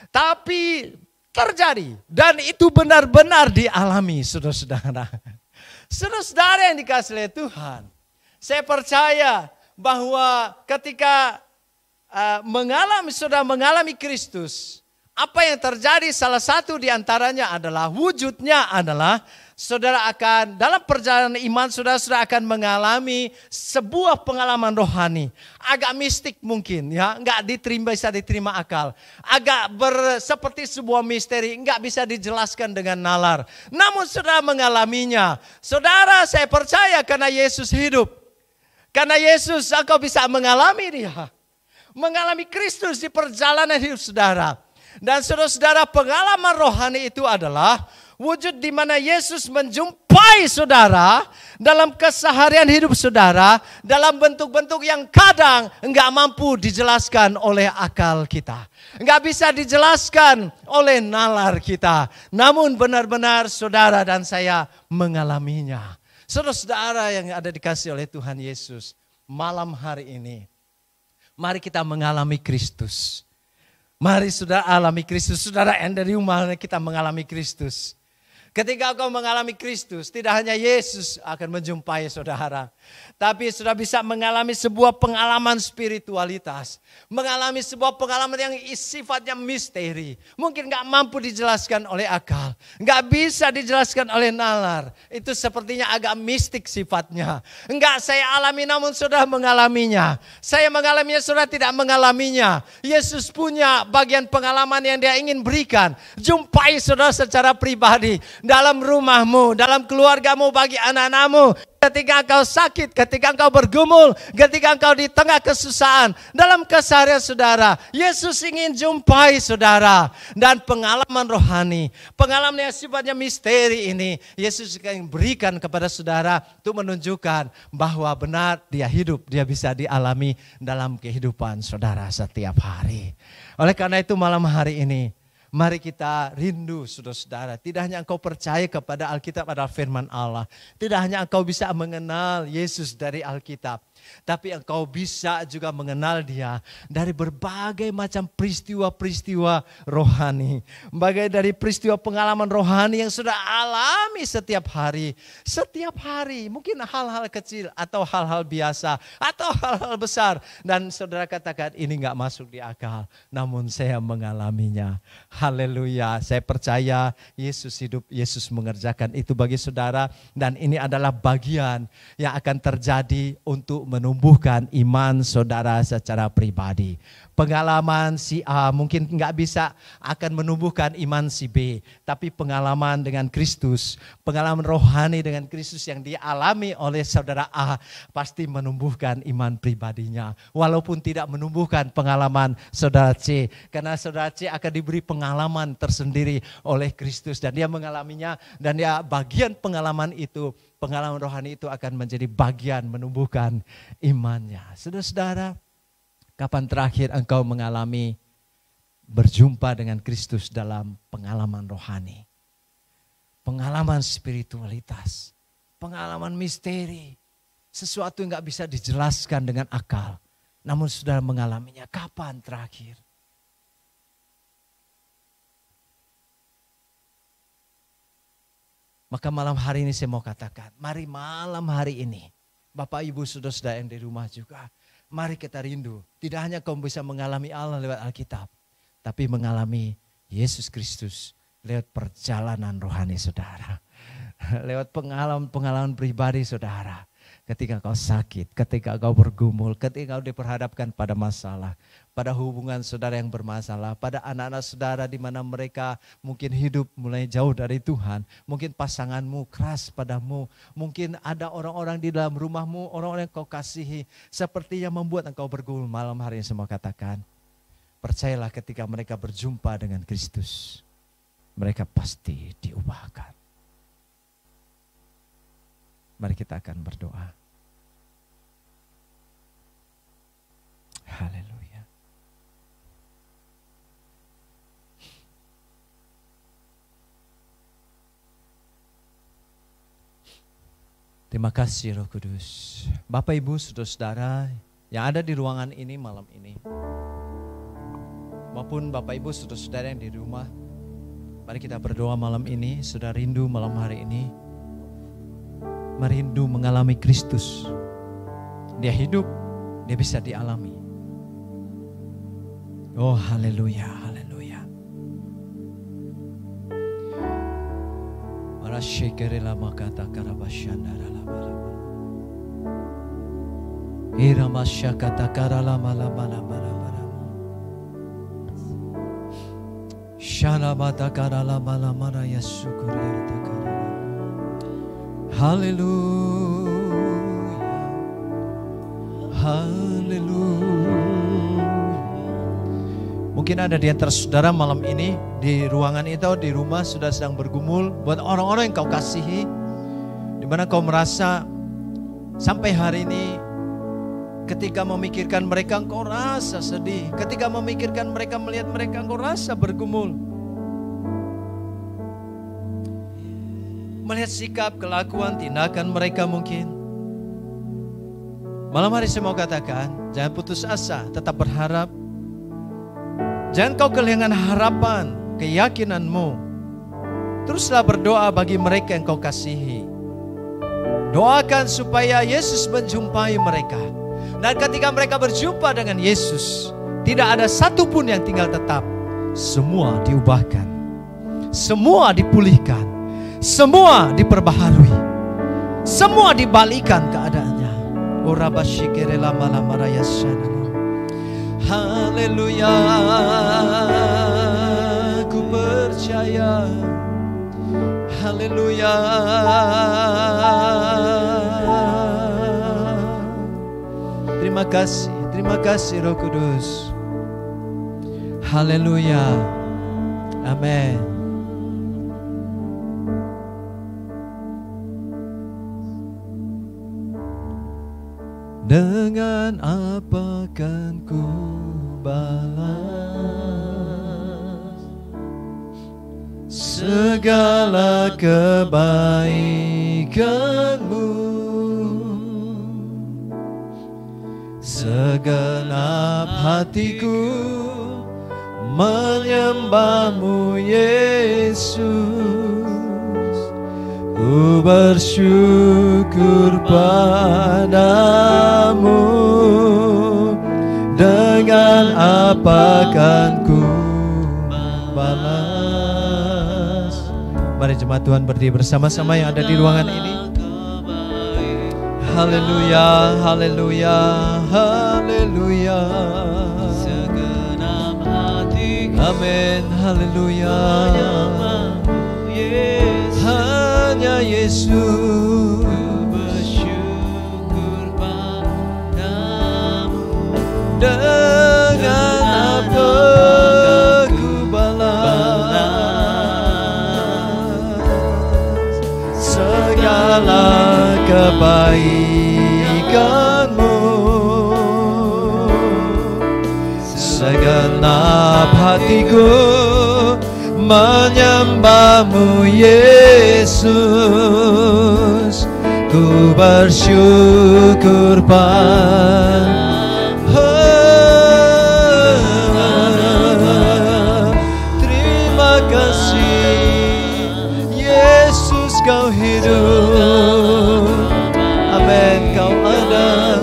Tapi terjadi dan itu benar-benar dialami saudara-saudara. Saudara-saudara yang dikasihi oleh Tuhan, saya percaya bahwa ketika saudara mengalami Kristus, apa yang terjadi salah satu di antaranya adalah wujudnya adalah saudara akan dalam perjalanan iman saudara akan mengalami sebuah pengalaman rohani. Agak mistik mungkin ya, enggak bisa diterima akal. Agak seperti sebuah misteri, enggak bisa dijelaskan dengan nalar. Namun saudara mengalaminya. Saudara, saya percaya karena Yesus hidup. Karena Yesus engkau bisa mengalami dia. Mengalami Kristus di perjalanan hidup saudara. Dan saudara-saudara, pengalaman rohani itu adalah wujud di mana Yesus menjumpai saudara dalam keseharian hidup saudara dalam bentuk-bentuk yang kadang enggak mampu dijelaskan oleh akal kita. Enggak bisa dijelaskan oleh nalar kita. Namun benar-benar saudara dan saya mengalaminya. Saudara-saudara yang ada dikasih oleh Tuhan Yesus, malam hari ini mari kita mengalami Kristus. Mari saudara alami Kristus. Saudara yang dari rumah kita mengalami Kristus. Ketika kau mengalami Kristus, tidak hanya Yesus akan menjumpai saudara. Tapi saudara bisa mengalami sebuah pengalaman spiritualitas. Mengalami sebuah pengalaman yang sifatnya misteri. Mungkin gak mampu dijelaskan oleh akal. Gak bisa dijelaskan oleh nalar. Itu sepertinya agak mistik sifatnya. Enggak saya alami namun saudara mengalaminya. Saya mengalaminya, saudara tidak mengalaminya. Yesus punya bagian pengalaman yang dia ingin berikan. Jumpai saudara secara pribadi. Dalam rumahmu, dalam keluargamu, bagi anak-anakmu. Ketika engkau sakit, ketika engkau bergumul, ketika engkau di tengah kesusahan. Dalam keseharian saudara, Yesus ingin jumpai saudara. Dan pengalaman rohani, pengalaman yang sifatnya misteri ini, Yesus ingin berikan kepada saudara untuk menunjukkan bahwa benar dia hidup, dia bisa dialami dalam kehidupan saudara setiap hari. Oleh karena itu malam hari ini, mari kita rindu saudara-saudara. Tidak hanya engkau percaya kepada Alkitab adalah firman Allah. Tidak hanya engkau bisa mengenal Yesus dari Alkitab. Tapi engkau bisa juga mengenal dia dari berbagai macam peristiwa-peristiwa rohani. Bagai dari peristiwa pengalaman rohani yang sudah alami setiap hari. Setiap hari mungkin hal-hal kecil atau hal-hal biasa atau hal-hal besar. Dan saudara katakan ini gak masuk di akal. Namun saya mengalaminya. Haleluya, saya percaya Yesus hidup, Yesus mengerjakan itu bagi saudara. Dan ini adalah bagian yang akan terjadi untuk menumbuhkan iman saudara secara pribadi. Pengalaman si A mungkin nggak bisa akan menumbuhkan iman si B. Tapi pengalaman dengan Kristus, pengalaman rohani dengan Kristus yang dialami oleh saudara A pasti menumbuhkan iman pribadinya. Walaupun tidak menumbuhkan pengalaman saudara C. Karena saudara C akan diberi pengalaman tersendiri oleh Kristus. Dan dia mengalaminya dan dia bagian pengalaman itu, pengalaman rohani itu akan menjadi bagian menumbuhkan imannya. Saudara-saudara, kapan terakhir engkau mengalami berjumpa dengan Kristus dalam pengalaman rohani? Pengalaman spiritualitas, pengalaman misteri, sesuatu yang gak bisa dijelaskan dengan akal. Namun saudara mengalaminya, kapan terakhir? Maka malam hari ini saya mau katakan, mari malam hari ini, Bapak Ibu saudara-saudara yang di rumah juga, mari kita rindu. Tidak hanya kau bisa mengalami Allah lewat Alkitab, tapi mengalami Yesus Kristus lewat perjalanan rohani saudara. Lewat pengalaman pribadi saudara. ketika kau sakit, ketika kau bergumul, ketika kau diperhadapkan pada masalah, pada hubungan saudara yang bermasalah, pada anak-anak saudara di mana mereka mungkin hidup mulai jauh dari Tuhan, mungkin pasanganmu keras padamu, mungkin ada orang-orang di dalam rumahmu, orang-orang yang kau kasihi, seperti yang membuat engkau bergumul malam hari ini. Semua katakan, percayalah ketika mereka berjumpa dengan Kristus, mereka pasti diubahkan. Mari kita akan berdoa. Haleluya. Terima kasih Roh Kudus. Bapak Ibu saudara-saudara yang ada di ruangan ini malam ini, maupun Bapak Ibu saudara-saudara yang di rumah, mari kita berdoa malam ini. Sudah rindu malam hari ini, merindu mengalami Kristus. Dia hidup, dia bisa dialami. Oh haleluya, haleluya. Marashikerela makata karabashandara labalaba. Iramashyakata karalamalabalabalaba. Shalabata karalabalamara yasukuriyata karala. Haleluya, haleluya. Mungkin ada di antara saudara malam ini di ruangan itu, di rumah sudah sedang bergumul buat orang-orang yang kau kasihi, di mana kau merasa sampai hari ini ketika memikirkan mereka engkau rasa sedih, ketika memikirkan mereka, melihat mereka engkau rasa bergumul. Melihat sikap, kelakuan, tindakan mereka mungkin. Malam hari saya mau katakan, jangan putus asa, tetap berharap. Jangan kau kehilangan harapan, keyakinanmu. Teruslah berdoa bagi mereka yang kau kasihi. Doakan supaya Yesus menjumpai mereka. Dan ketika mereka berjumpa dengan Yesus, tidak ada satupun yang tinggal tetap. Semua diubahkan, semua dipulihkan, semua diperbaharui, semua dibalikan keadaannya. Haleluya, ku percaya. Haleluya. Terima kasih Roh Kudus. Haleluya. Amin. Dengan apa kan ku balas segala kebaikanmu? Segenap hatiku menyembahmu Yesus. Ku bersyukur padamu. Dengan apa kan ku balas? Mari jemaat Tuhan berdiri bersama-sama yang ada di ruangan ini. Haleluya, haleluya, haleluya. Segenap hatiku, amin, haleluya. Hanya Yesus. bersyukur padamu. Dengan apa ku balas segala kebaikanmu? Segenap hatiku menyembahmu Yesus. Ku bersyukur padamu. Terima kasih Yesus, kau hidup. Amin, kau ada.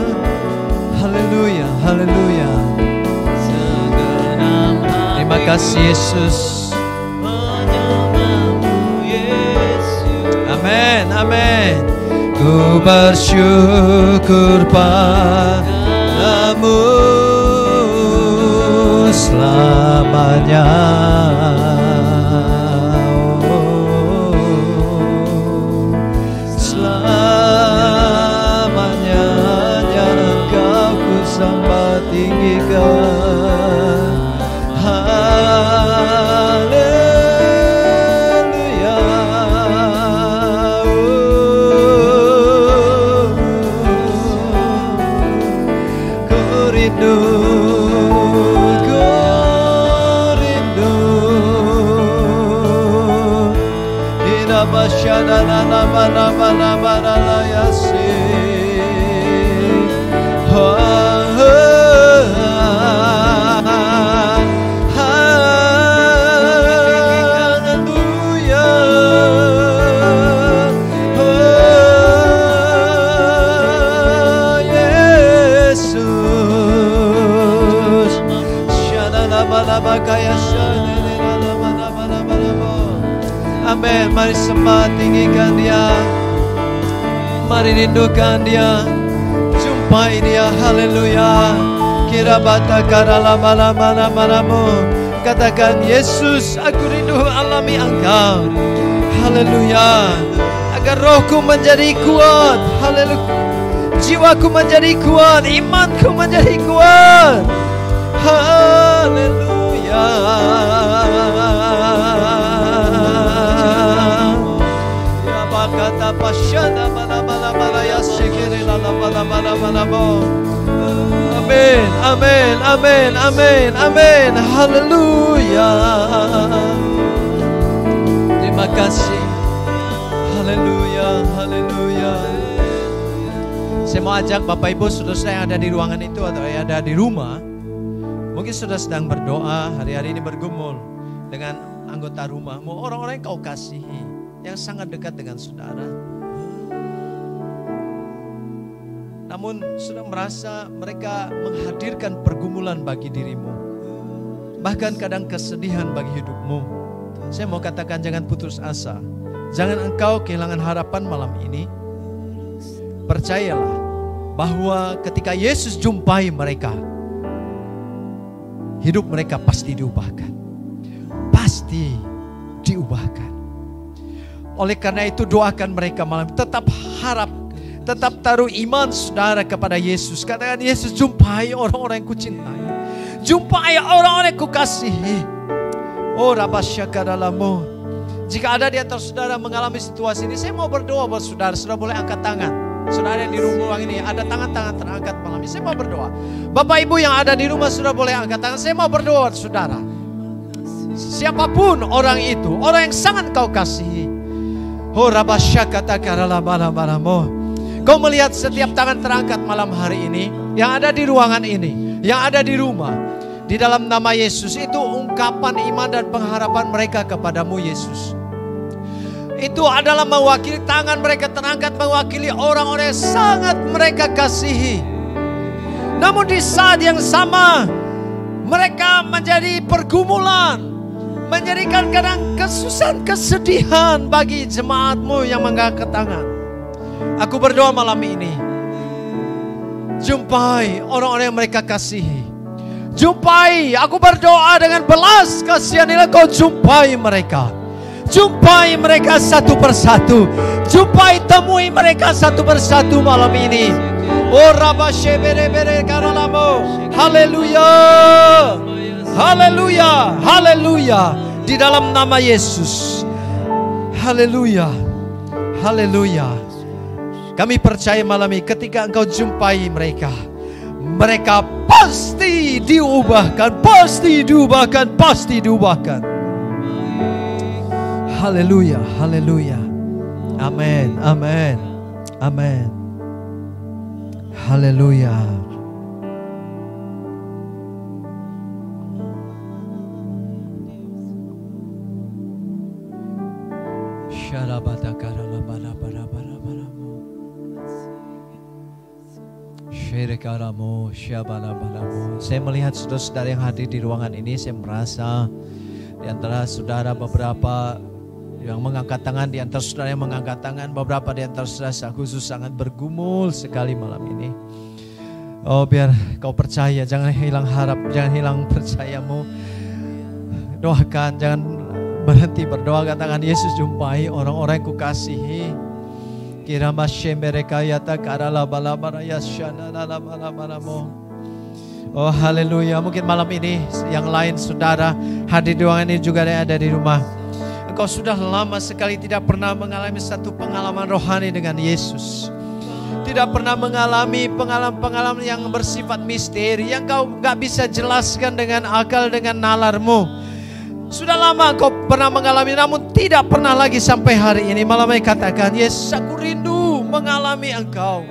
Haleluya, haleluya. Terima kasih Yesus. Amin, amin. Ku Ku bersyukur padamu selamanya. Selamanya hanya Engkau ku sembah tinggikan. Haleluya. Ku rindu, ku rindu. Ina basyadana nama yasi. Amin. Mari sembah tinggikan Dia, mari rindukan Dia, jumpai Dia. Haleluya. Kira bata karala mana-mana-manamu. Katakan, Yesus, aku rindu alami Engkau. Haleluya. Agar rohku menjadi kuat. Haleluya. Jiwaku menjadi kuat, imanku menjadi kuat. Haleluya. Ya bakata pasyana mana-mana ya sikiri mana-mana. Amin, amin, amin, amin, amin. Haleluya. Terima kasih. Haleluya, haleluya. Saya mau ajak Bapak Ibu saudara yang ada di ruangan itu atau yang ada di rumah. Mungkin saudara sedang berdoa hari-hari ini bergumul dengan anggota rumahmu, orang-orang yang kau kasihi, yang sangat dekat dengan saudara. Namun sudah merasa mereka menghadirkan pergumulan bagi dirimu. Bahkan kadang kesedihan bagi hidupmu. Saya mau katakan jangan putus asa. Jangan engkau kehilangan harapan malam ini. Percayalah bahwa ketika Yesus jumpai mereka, hidup mereka pasti diubahkan. Pasti diubahkan. Oleh karena itu doakan mereka malam. Tetap harap, tetap taruh iman saudara kepada Yesus. Katakan, Yesus, jumpai orang-orang yang kucintai. Jumpai orang-orang yang kukasihi. Oh rabasyakadalamu. Jika ada di antara saudara mengalami situasi ini, saya mau berdoa buat saudara. Saudara boleh angkat tangan. Saudara yang di rumah ini ada tangan-tangan terangkat malam ini. Saya mau berdoa. Bapak Ibu yang ada di rumah saudara boleh angkat tangan. Saya mau berdoa saudara. Siapapun orang itu, orang yang sangat kau kasihi. Oh rabasyakatakaralabalabalamu. Kau melihat setiap tangan terangkat malam hari ini, yang ada di ruangan ini, yang ada di rumah. Di dalam nama Yesus itu ungkapan iman dan pengharapan mereka kepadamu Yesus. Itu adalah mewakili tangan mereka terangkat, mewakili orang-orang yang sangat mereka kasihi. Namun di saat yang sama mereka menjadi pergumulan, menjadikan kadang kesusahan, kesedihan bagi jemaatmu yang mengangkat tangan. Aku berdoa malam ini, jumpai orang-orang yang mereka kasihi. Jumpai, aku berdoa dengan belas kasihan ini, kau jumpai mereka. Jumpai mereka satu persatu. Jumpai, temui mereka satu persatu malam ini. Oh rabasyebere karalamu. Haleluya. Haleluya. Haleluya. Di dalam nama Yesus. Haleluya. Haleluya. Kami percaya malam ini ketika engkau jumpai mereka, mereka pasti diubahkan, pasti diubahkan, pasti diubahkan. Haleluya, haleluya. Amin, amin, amin. Haleluya. Saya melihat saudara-saudara yang hadir di ruangan ini, saya merasa di antara saudara beberapa Yang mengangkat tangan, di antara saudara yang mengangkat tangan, beberapa di antara saudara khusus sangat bergumul sekali malam ini. Oh, biar kau percaya, jangan hilang harap, jangan hilang percayamu. Doakan, jangan berhenti berdoa, katakan Yesus, jumpai orang-orang yang kukasihi. Kirama mereka yata karala balabaraya shana lalabalabalamu. Oh haleluya. Mungkin malam ini yang lain saudara hadir di ruangan ini juga ada di rumah. Engkau sudah lama sekali tidak pernah mengalami satu pengalaman rohani dengan Yesus. Tidak pernah mengalami pengalaman-pengalaman yang bersifat misteri, yang kau gak bisa jelaskan dengan akal, dengan nalarmu. Sudah lama kau pernah mengalami, namun tidak pernah lagi sampai hari ini. Malam ini katakan, Yesus, aku rindu mengalami Engkau.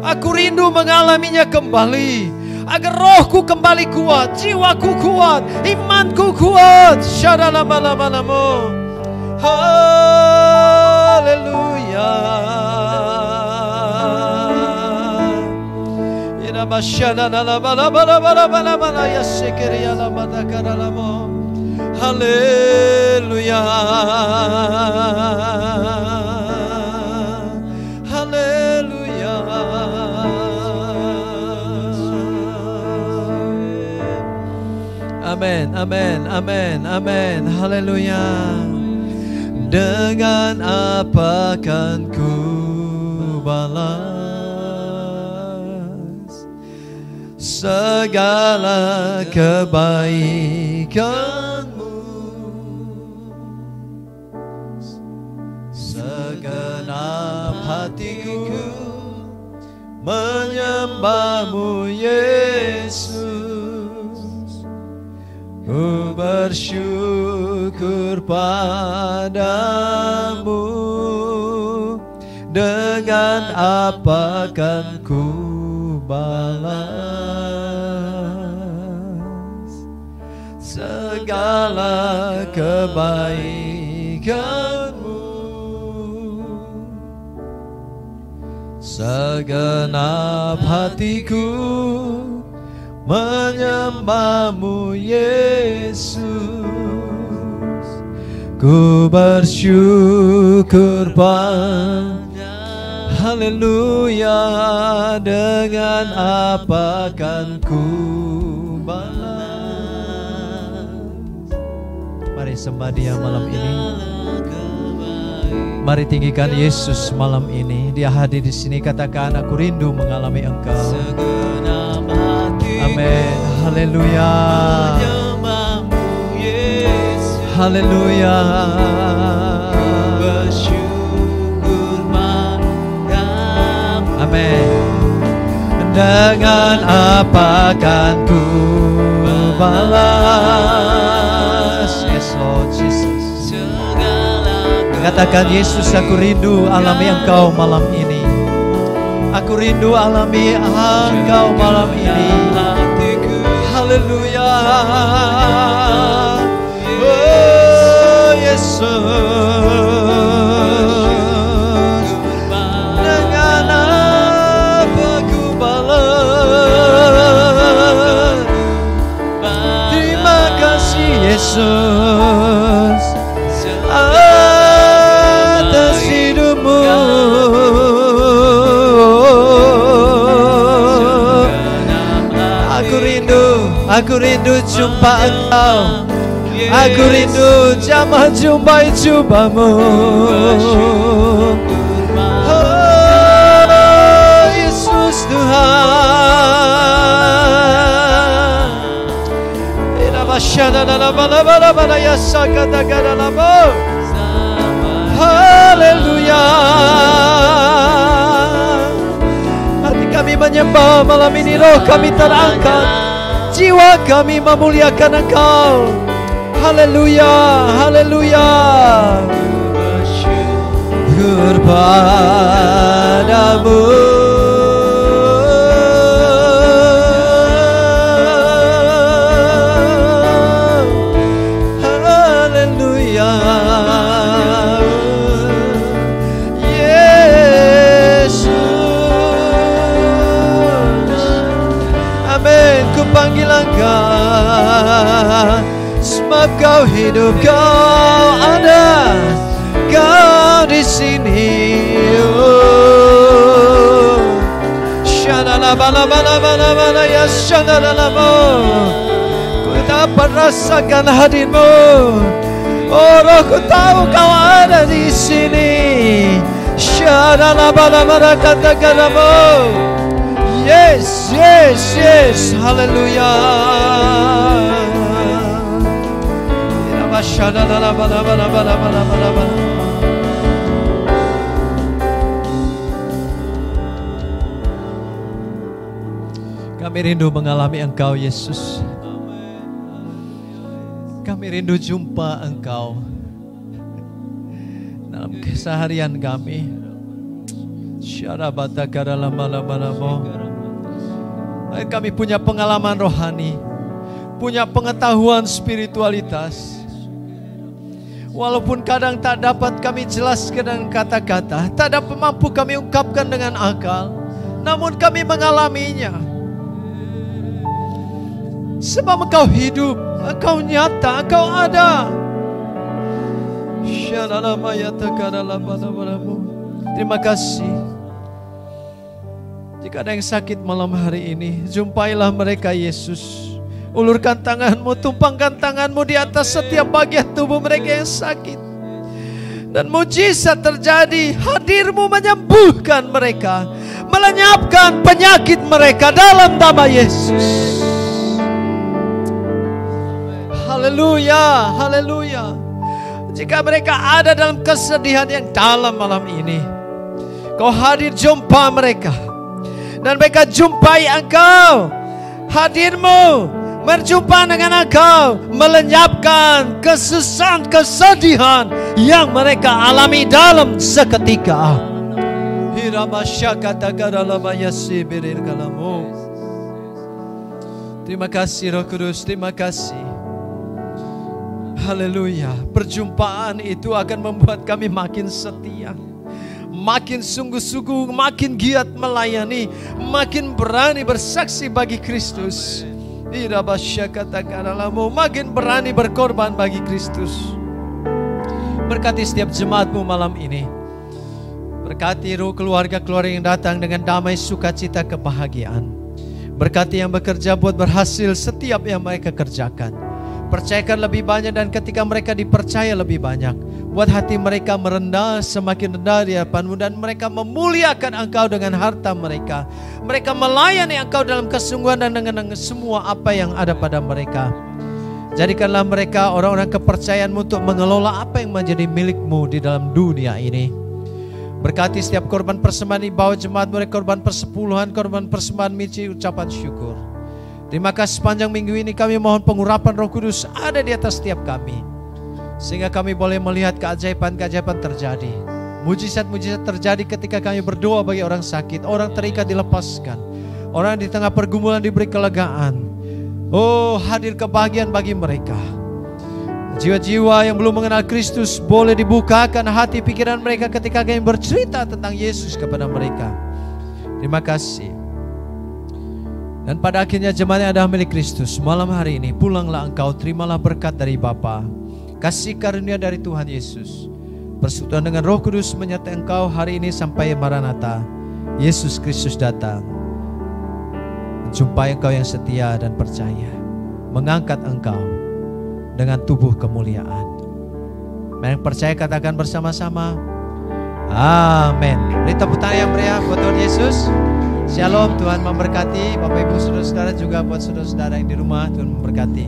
Aku rindu mengalaminya kembali. Agar rohku kembali kuat, jiwaku kuat, imanku kuat. Syadalabalamu. Haleluya. Inabashadalabalabalabalabalabala yasikiriyalamadakaramu. Haleluya. Haleluya. Amin, amin, amin, amin. Haleluya. Dengan apa kan ku balas segala kebaikanmu, segenap hatiku menyembahmu Yesus. Ku bersyukur padamu. Dengan apa kan ku balas segala kebaikanmu, segenap hatiku menyembahmu Yesus. Ku bersyukur padamu. Haleluya. Dengan apa kan ku balas. Mari sembah Dia malam ini. Mari tinggikan Yesus malam ini. Dia hadir di sini. Katakan, aku rindu mengalami Engkau. Amin. Haleluya. Haleluya. Amin. Dengan apa kan ku balas? Yes Lord Jesus. Katakan, Yesus, aku rindu alami Engkau malam ini. Aku rindu alami Engkau malam ini. Haleluya. Oh Yesus. Yesus atas hidupmu. Aku rindu jumpa Engkau. Aku rindu jamah jumpai jumpa-Mu. Oh Yesus Tuhan. Haleluya. Hati kami menyembah malam ini, roh kami terangkat, jiwa kami memuliakan Engkau. Haleluya, haleluya. Bersyukur padamu. Panggil Engkau, sebab Kau hidup, Kau ada Ku dapat rasakan hadir-Mu. Oh Rohku tahu Kau ada di sini. Yes, yes, yes. Haleluya. Kami rindu mengalami Engkau, Yesus. Kami rindu jumpa Engkau dalam keseharian kami. Kami punya pengalaman rohani, punya pengetahuan spiritualitas. Walaupun kadang tak dapat kami jelaskan dengan kata-kata, tak dapat mampu kami ungkapkan dengan akal, namun kami mengalaminya. Sebab Engkau hidup, Engkau nyata, Engkau ada. Terima kasih. Jika ada yang sakit malam hari ini, jumpailah mereka, Yesus. Ulurkan tangan-Mu, tumpangkan tangan-Mu di atas setiap bagian tubuh mereka yang sakit. Dan mujizat terjadi, hadir-Mu menyembuhkan mereka, melenyapkan penyakit mereka dalam nama Yesus. Haleluya, haleluya. Jika mereka ada dalam kesedihan yang dalam malam ini, Kau hadir jumpa mereka. Dan mereka jumpai Engkau. Hadir-Mu berjumpa dengan Engkau, melenyapkan kesusahan, kesedihan yang mereka alami dalam seketika. Terima kasih Roh Kudus, terima kasih. Haleluya. Perjumpaan itu akan membuat kami makin setia, makin sungguh-sungguh, makin giat melayani, makin berani bersaksi bagi Kristus. Makin berani berkorban bagi Kristus. Berkati setiap jemaat-Mu malam ini. Berkati roh keluarga-keluarga yang datang dengan damai, sukacita, kebahagiaan. Berkati yang bekerja buat berhasil setiap yang mereka kerjakan. Percayakan lebih banyak, dan ketika mereka dipercaya lebih banyak, buat hati mereka merendah, semakin rendah di hadapan-Mu, dan mereka memuliakan Engkau dengan harta mereka. Mereka melayani Engkau dalam kesungguhan dan dengan semua apa yang ada pada mereka. Jadikanlah mereka orang-orang kepercayaan-Mu untuk mengelola apa yang menjadi milik-Mu di dalam dunia ini. Berkati setiap korban persembahan di bawah jemaat mereka, korban persepuluhan, korban persembahan miji, ucapan syukur. Terima kasih sepanjang minggu ini kami mohon pengurapan Roh Kudus ada di atas setiap kami, sehingga kami boleh melihat keajaiban-keajaiban terjadi. Mujizat-mujizat terjadi ketika kami berdoa bagi orang sakit, orang terikat dilepaskan, orang di tengah pergumulan diberi kelegaan. Oh, hadir kebahagiaan bagi mereka. Jiwa-jiwa yang belum mengenal Kristus boleh dibukakan hati pikiran mereka ketika kami bercerita tentang Yesus kepada mereka. Terima kasih. Dan pada akhirnya jemaat yang adalah milik Kristus, malam hari ini pulanglah engkau, terimalah berkat dari Bapa, kasih karunia dari Tuhan Yesus, persekutuan dengan Roh Kudus menyertai engkau hari ini sampai Maranatha. Yesus Kristus datang, menjumpai engkau yang setia dan percaya, mengangkat engkau dengan tubuh kemuliaan. Yang percaya katakan bersama-sama, amin. Beri tepuk tangan yang meriah buat Tuhan Yesus. Shalom, Tuhan memberkati Bapak Ibu saudara-saudara, juga buat saudara-saudara yang di rumah, Tuhan memberkati.